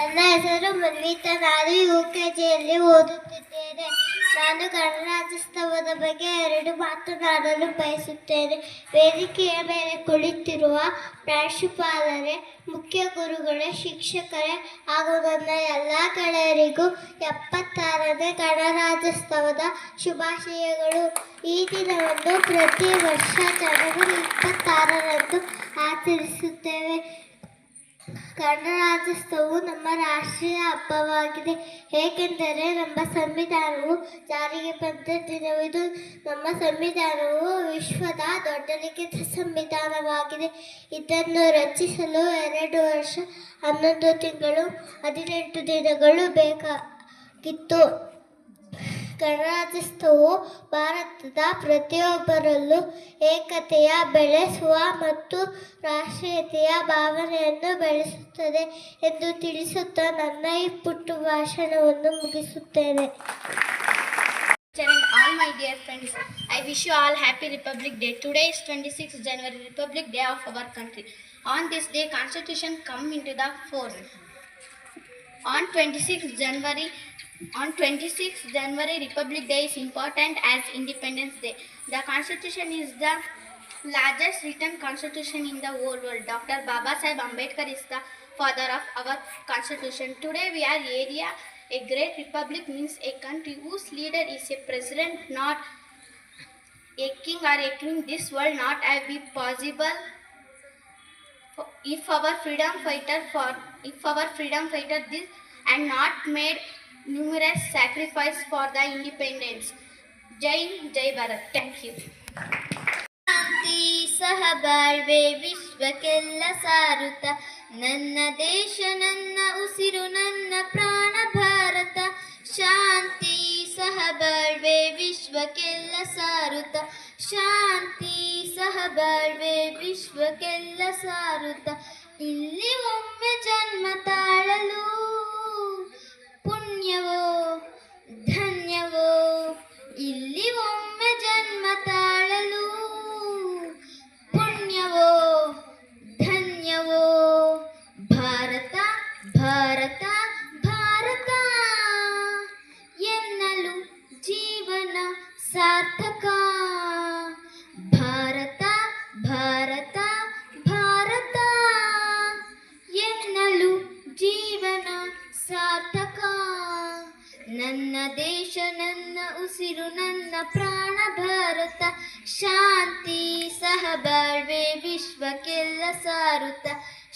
ನನ್ನ ಹೆಸರು ಮನ್ವಿತಾ. ನಾನು UKGಯಲ್ಲಿ ಓದುತ್ತಿದ್ದೇನೆ. ನಾನು ಗಣರಾಜ್ಯೋತ್ಸವದ ಬಗ್ಗೆ 2 ಮಾತನಾಡಲು ಬಯಸುತ್ತೇನೆ. ವೇದಿಕೆಯ ಮೇಲೆ ಕುಳಿತಿರುವ ಪ್ರಾಂಶುಪಾಲರೇ, ಮುಖ್ಯ ಗುರುಗಳೇ, ಶಿಕ್ಷಕರೇ ಹಾಗೂ ನನ್ನ ಎಲ್ಲ ಗೆಳೆಯರಿಗೂ 76ನೇ ಗಣರಾಜ್ಯೋತ್ಸವದ ಶುಭಾಶಯಗಳು. ಈ ದಿನವನ್ನು ಪ್ರತಿ ವರ್ಷ ಜನವರಿ 26ರಂದು ಆಚರಿಸುತ್ತೇವೆ. ಗಣರಾಜ್ಯೋತ್ಸವವು ನಮ್ಮ ರಾಷ್ಟ್ರೀಯ ಹಬ್ಬವಾಗಿದೆ, ಏಕೆಂದರೆ ನಮ್ಮ ಸಂವಿಧಾನವು ಜಾರಿಗೆ ಬಂದ ದಿನವಿದು. ನಮ್ಮ ಸಂವಿಧಾನವು ವಿಶ್ವದ ದೊಡ್ಡ ಲಿಖಿತ ಸಂವಿಧಾನವಾಗಿದೆ. ಇದನ್ನು ರಚಿಸಲು 2 ವರ್ಷ 11 ತಿಂಗಳು 18 ದಿನಗಳು ಬೇಕಾಗಿತ್ತು. ಗಣರಾಜ್ಯೋತ್ಸವವು ಭಾರತದ ಪ್ರತಿಯೊಬ್ಬರಲ್ಲೂ ಏಕತೆಯ ಬೆಳೆಸುವ ಮತ್ತು ರಾಷ್ಟ್ರೀಯತೆಯ ಭಾವನೆಯನ್ನು ಬೆಳೆಸುತ್ತದೆ ಎಂದು ತಿಳಿಸುತ್ತಾ ನನ್ನ ಈ ಪುಟ್ಟ ಭಾಷಣವನ್ನು ಮುಗಿಸುತ್ತೇನೆ. All my dear friends, I wish you all happy Republic Day. Today is 26th January, Republic Day of our country. On this day, Constitution come into the force. On 26th January, Republic Day is important as Independence Day. The Constitution is the largest written constitution in the whole world. Dr. Babasaheb Ambedkar is the father of our Constitution. Today we are area. A great republic means a country whose leader is a president, not a king or a queen. This will not have been possible if our freedom fighter this and not made numerous sacrifice for the independence. Jai Bharat. Thank you. ಶಾಂತಿ ಸಹಬಾಳ್ವೆ ವಿಶ್ವಕ್ಕೆಲ್ಲ ಸಾರುತ್ತ, ನನ್ನ ದೇಶ ನನ್ನ ಉಸಿರು ನನ್ನ ಪ್ರಾಣ ಭಾರತ. ಶಾಂತಿ ಸಹಬಾಳ್ವೆ ವಿಶ್ವಕ್ಕೆಲ್ಲ ಸಾರುತ್ತ, ಶಾಂತಿ ಸಹಬಾಳ್ವೆ ವಿಶ್ವಕ್ಕೆಲ್ಲ ಸಾರುತ್ತ. ಇಲ್ಲಿ ಒಮ್ಮೆ ಜನ್ಮ ತಾಳಲು ಪುಣ್ಯವೋ ಧನ್ಯವೋ, ಇಲ್ಲಿ ಒಮ್ಮೆ ಜನ್ಮ ತಾಳಲು ಪುಣ್ಯವೋ ಧನ್ಯವೋ. ಭಾರತ ಭಾರತ ಭಾರತ ಎನ್ನಲು ಜೀವನ ಸಾರ್ಥಕ. ಭಾರತ ಭಾರತ ಭಾರತ ಎನ್ನಲು ಜೀವನ ಸಾರ್ಥಕ. ನನ್ನ ದೇಶ ನನ್ನ ಉಸಿರು ನನ್ನ ಪ್ರಾಣ ಭಾರತ. ಶಾಂತಿ ಸಹಬಾಳ್ವೆ ವಿಶ್ವಕ್ಕೆಲ್ಲ ಸಾರುತ್ತ,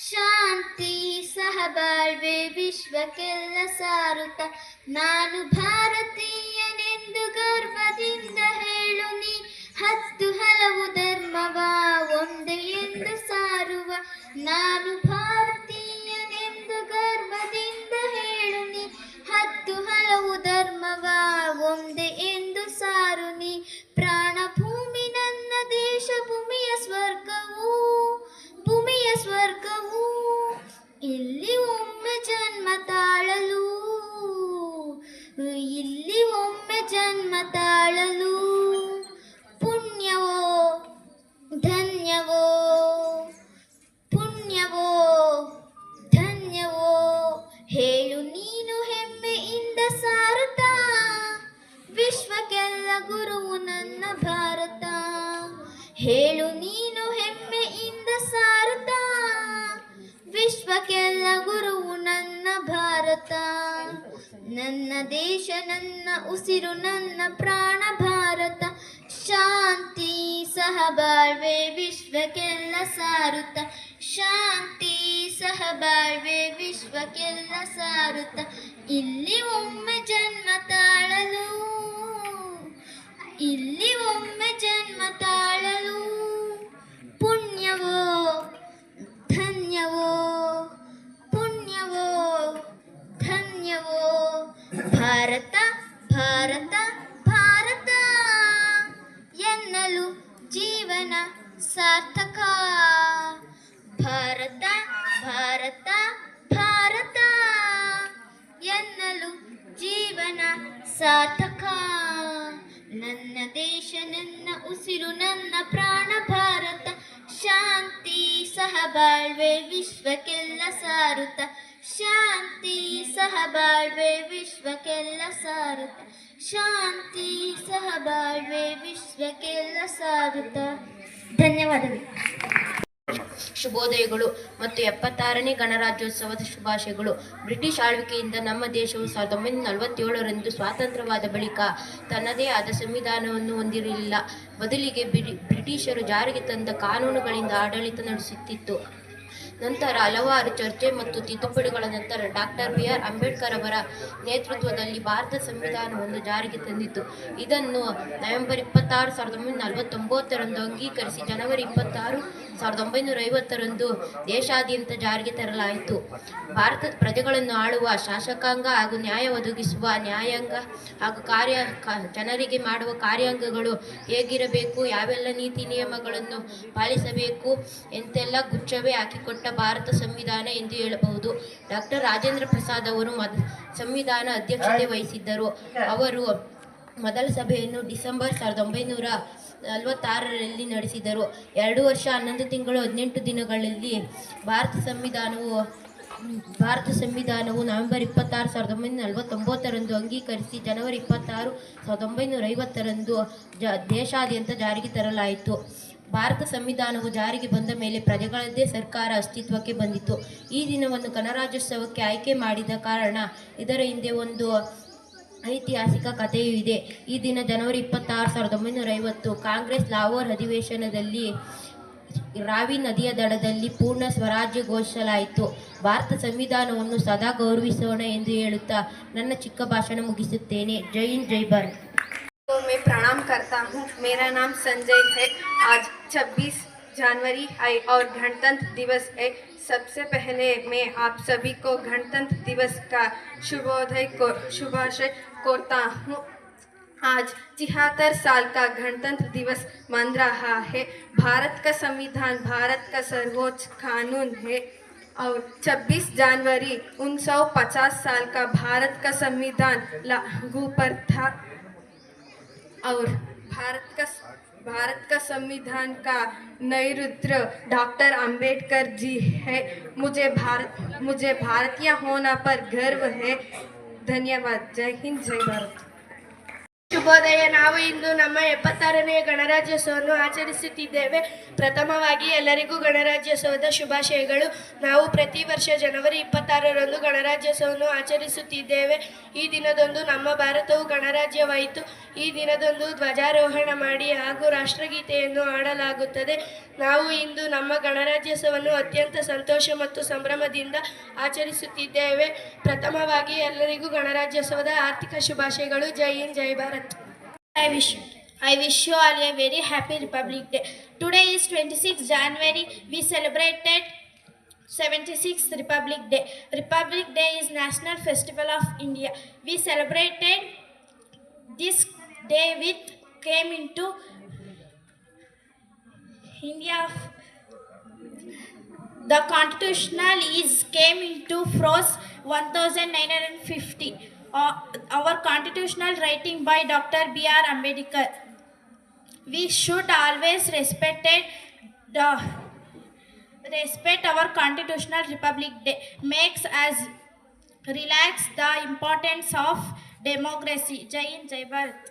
ಶಾಂತಿ ಸಹಬಾಳ್ವೆ ವಿಶ್ವಕ್ಕೆಲ್ಲ ಸಾರುತ್ತ. ನಾನು ಭಾರತೀಯನೆಂದು ಗರ್ವದಿಂದ ಹೇಳು ನೀ, 10 ಹಲವು ಧರ್ಮವ ಒಂದೇ ಎಂದು ಸಾರುವ. ನಾನು ಭಾರತೀಯನೆಂದು ಗರ್ವದಿಂದ ಹೇಳು ನೀ, 10 ಹಲವು ಧರ್ಮವ ಒಂದೇ ಎಂದು ಸಾರು ನೀ. ಪ್ರಾಣ ಭೂಮಿ ನನ್ನ ದೇಶ, ಭೂಮಿಯ ಸ್ವರ್ಗವು ಭೂಮಿಯ ಸ್ವರ್ಗವು. ಇಲ್ಲಿ ಒಮ್ಮೆ ಜನ್ಮ ತಾಳಲು, ಇಲ್ಲಿ ಒಮ್ಮೆ ಜನ್ಮ ತಾಳಲು ಪುಣ್ಯವೋ ಧನ್ಯವೋ, ಪುಣ್ಯವೋ ಧನ್ಯವೋ. ಹೇಳು ನೀನು ಹೆಮ್ಮೆಯಿಂದ ಸಾರುತ್ತ, ವಿಶ್ವಕ್ಕೆಲ್ಲ ಗುರುವು ನನ್ನ ಭಾರತ. ಹೇಳು ನೀನು ಹೆಮ್ಮೆಯಿಂದ ಸಾರುತ್ತ, ವಿಶ್ವಕ್ಕೆಲ್ಲ ಗುರುವು ನನ್ನ ಭಾರತ. ನನ್ನ ದೇಶ ನನ್ನ ಉಸಿರು ನನ್ನ ಪ್ರಾಣ ಭಾರತ. ಶಾಂತಿ ಸಹಬಾಳ್ವೆ ವಿಶ್ವಕ್ಕೆಲ್ಲ ಸಾರುತ್ತ, ಶಾಂತಿ ಸಹಬಾಳ್ವೆ ವಿಶ್ವಕ್ಕೆಲ್ಲ ಸಾರುತ್ತ. ಇಲ್ಲಿ ಒಮ್ಮೆ ಜನ್ಮ ತಾಳಲು, ಇಲ್ಲಿ ಒಮ್ಮೆ ಜನ್ಮ ತಾಳಲು ಪುಣ್ಯವೋ ಧನ್ಯವೋ, ಪುಣ್ಯವೋ ಧನ್ಯವೋ. ಭಾರತ ಭಾರತ ಭಾರತ ಎನ್ನಲು ಜೀವನ ಸಾರ್ಥಕ. ಭಾರತ ಭಾರತ ಭಾರತ ಎನ್ನಲು ಜೀವನ ಸಾರ್ಥಕ. ನನ್ನ ದೇಶ ನನ್ನ ಉಸಿರು ನನ್ನ ಪ್ರಾಣ ಭಾರತ. ಶಾಂತಿ ಸಹಬಾಳ್ವೆ ವಿಶ್ವಕ್ಕೆಲ್ಲ ಸಾರುತ್ತ, ಶಾಂತಿ ಸಹಬಾಳ್ವೆ ವಿಶ್ವಕ್ಕೆಲ್ಲ ಸಾರುತ್ತ. ಶಾಂತಿ ಸಹಬಾಳ್ವೆ ವಿಶ್ವಕ್ಕೆಲ್ಲ ಸಾರುತ್ತ. ಧನ್ಯವಾದಗಳು. ಶುಭೋದಯಗಳು ಮತ್ತು 76ನೇ ಗಣರಾಜ್ಯೋತ್ಸವದ ಶುಭಾಶಯಗಳು. ಬ್ರಿಟಿಷ್ ಆಳ್ವಿಕೆಯಿಂದ ನಮ್ಮ ದೇಶವು 1947ರಂದು ಸ್ವಾತಂತ್ರ್ಯವಾದ ಬಳಿಕ ತನ್ನದೇ ಆದ ಸಂವಿಧಾನವನ್ನು ಹೊಂದಿರಲಿಲ್ಲ. ಬದಲಿಗೆ ಬ್ರಿಟಿಷರು ಜಾರಿಗೆ ತಂದ ಕಾನೂನುಗಳಿಂದ ಆಡಳಿತ ನಡೆಸುತ್ತಿತ್ತು. ನಂತರ ಹಲವಾರು ಚರ್ಚೆ ಮತ್ತು ತಿದ್ದುಪಡಿಗಳ ನಂತರ ಡಾಕ್ಟರ್ ಬಿ.ಆರ್. ಅಂಬೇಡ್ಕರ್ ಅವರ ನೇತೃತ್ವದಲ್ಲಿ ಭಾರತ ಸಂವಿಧಾನವನ್ನು ಜಾರಿಗೆ ತಂದಿತು. ಇದನ್ನು ನವೆಂಬರ್ 26, 1949ರಂದು ಅಂಗೀಕರಿಸಿ ಜನವರಿ 26, 1950ರಂದು ದೇಶಾದ್ಯಂತ ಜಾರಿಗೆ ತರಲಾಯಿತು. ಭಾರತದ ಪ್ರಜೆಗಳನ್ನು ಆಳುವ ಶಾಸಕಾಂಗ ಹಾಗೂ ನ್ಯಾಯ ಒದಗಿಸುವ ನ್ಯಾಯಾಂಗ ಹಾಗೂ ಜನರಿಗೆ ಮಾಡುವ ಕಾರ್ಯಾಂಗಗಳು ಹೇಗಿರಬೇಕು, ಯಾವೆಲ್ಲ ನೀತಿ ನಿಯಮಗಳನ್ನು ಪಾಲಿಸಬೇಕು ಎಂತೆಲ್ಲ ಗುಚ್ಛವೇ ಹಾಕಿಕೊಟ್ಟ ಭಾರತ ಸಂವಿಧಾನ ಎಂದು ಹೇಳಬಹುದು. ಡಾಕ್ಟರ್ ರಾಜೇಂದ್ರ ಪ್ರಸಾದ್ ಅವರು ಸಂವಿಧಾನ ಅಧ್ಯಕ್ಷತೆ ವಹಿಸಿದ್ದರು. ಅವರು ಮೊದಲ ಸಭೆಯನ್ನು ಡಿಸೆಂಬರ್ 1946ರಲ್ಲಿ ನಡೆಸಿದರು. 2 ವರ್ಷ 11 ತಿಂಗಳು 18 ದಿನಗಳಲ್ಲಿ ಭಾರತ ಸಂವಿಧಾನವು ನವೆಂಬರ್ 26, 1949ರಂದು ಅಂಗೀಕರಿಸಿ ಜನವರಿ 26, 1950ರಂದು ದೇಶಾದ್ಯಂತ ಜಾರಿಗೆ ತರಲಾಯಿತು. ಭಾರತ ಸಂವಿಧಾನವು ಜಾರಿಗೆ ಬಂದ ಮೇಲೆ ಪ್ರಜೆಗಳದ್ದೇ ಸರ್ಕಾರ ಅಸ್ತಿತ್ವಕ್ಕೆ ಬಂದಿತು. ಈ ದಿನವನ್ನು ಗಣರಾಜ್ಯೋತ್ಸವಕ್ಕೆ ಆಯ್ಕೆ ಮಾಡಿದ ಕಾರಣ ಇದರ ಹಿಂದೆ ಒಂದು ಐತಿಹಾಸಿಕ ಕಥೆಯೂ ಇದೆ. ಈ ದಿನ ಜನವರಿ 26, 1950 ಕಾಂಗ್ರೆಸ್ ಲಾಹೋರ್ ಅಧಿವೇಶನದಲ್ಲಿ ರಾವಿ ನದಿಯ ದಡದಲ್ಲಿ ಪೂರ್ಣ ಸ್ವರಾಜ್ಯ ಘೋಷಿಸಲಾಯಿತು. ಭಾರತ ಸಂವಿಧಾನವನ್ನು ಸದಾ ಗೌರವಿಸೋಣ ಎಂದು ಹೇಳುತ್ತಾ ನನ್ನ ಚಿಕ್ಕ ಭಾಷಣ ಮುಗಿಸುತ್ತೇನೆ. ಜೈ ಹಿಂದ್, ಜೈ ಭಾರತ್. तो मैं प्रणाम करता हूँ. मेरा नाम संजय है. आज 26 जनवरी है और गणतंत्र दिवस है. सबसे पहले मैं आप सभी को गणतंत्र दिवस का शुभाशय करता हूँ. आज 73 साल का गणतंत्र दिवस मन रहा है. भारत का संविधान भारत का सर्वोच्च कानून है और 26 जनवरी 1950 साल का भारत का संविधान लागू पर था और भारत का संविधान का नैऋत्य डॉक्टर अंबेडकर जी है. मुझे भारतीय होने पर गर्व है. धन्यवाद. जय हिंद, जय भारत. ಶುಭೋದಯ. ನಾವು ಇಂದು ನಮ್ಮ 76ನೇ ಗಣರಾಜ್ಯೋತ್ಸವವನ್ನು ಆಚರಿಸುತ್ತಿದ್ದೇವೆ. ಪ್ರಥಮವಾಗಿ ಎಲ್ಲರಿಗೂ ಗಣರಾಜ್ಯೋತ್ಸವದ ಶುಭಾಶಯಗಳು. ನಾವು ಪ್ರತಿ ವರ್ಷ ಜನವರಿ 26ರಂದು ಗಣರಾಜ್ಯೋತ್ಸವವನ್ನು ಆಚರಿಸುತ್ತಿದ್ದೇವೆ. ಈ ದಿನದಂದು ನಮ್ಮ ಭಾರತವು ಗಣರಾಜ್ಯವಾಯಿತು. ಈ ದಿನದಂದು ಧ್ವಜಾರೋಹಣ ಮಾಡಿ ಹಾಗೂ ರಾಷ್ಟ್ರಗೀತೆಯನ್ನು ಹಾಡಲಾಗುತ್ತದೆ. ನಾವು ಇಂದು ನಮ್ಮ ಗಣರಾಜ್ಯೋತ್ಸವವನ್ನು ಅತ್ಯಂತ ಸಂತೋಷ ಮತ್ತು ಸಂಭ್ರಮದಿಂದ ಆಚರಿಸುತ್ತಿದ್ದೇವೆ. ಪ್ರಥಮವಾಗಿ ಎಲ್ಲರಿಗೂ ಗಣರಾಜ್ಯೋತ್ಸವದ ಆರ್ಥಿಕ ಶುಭಾಶಯಗಳು. ಜೈ ಹಿಂದ್, ಜೈ Bharat. I wish you all a very happy Republic Day. Today is 26th January. We celebrated 76th Republic Day. Republic Day is National Festival of India. We celebrated this day with came into India. The constitutional is came into force 1950. Our constitutional writing by Dr. B.R. Ambedkar. We should always respect our constitutional Republic Day. Makes us relax the importance of democracy. Jai Hind, Jai Bharat.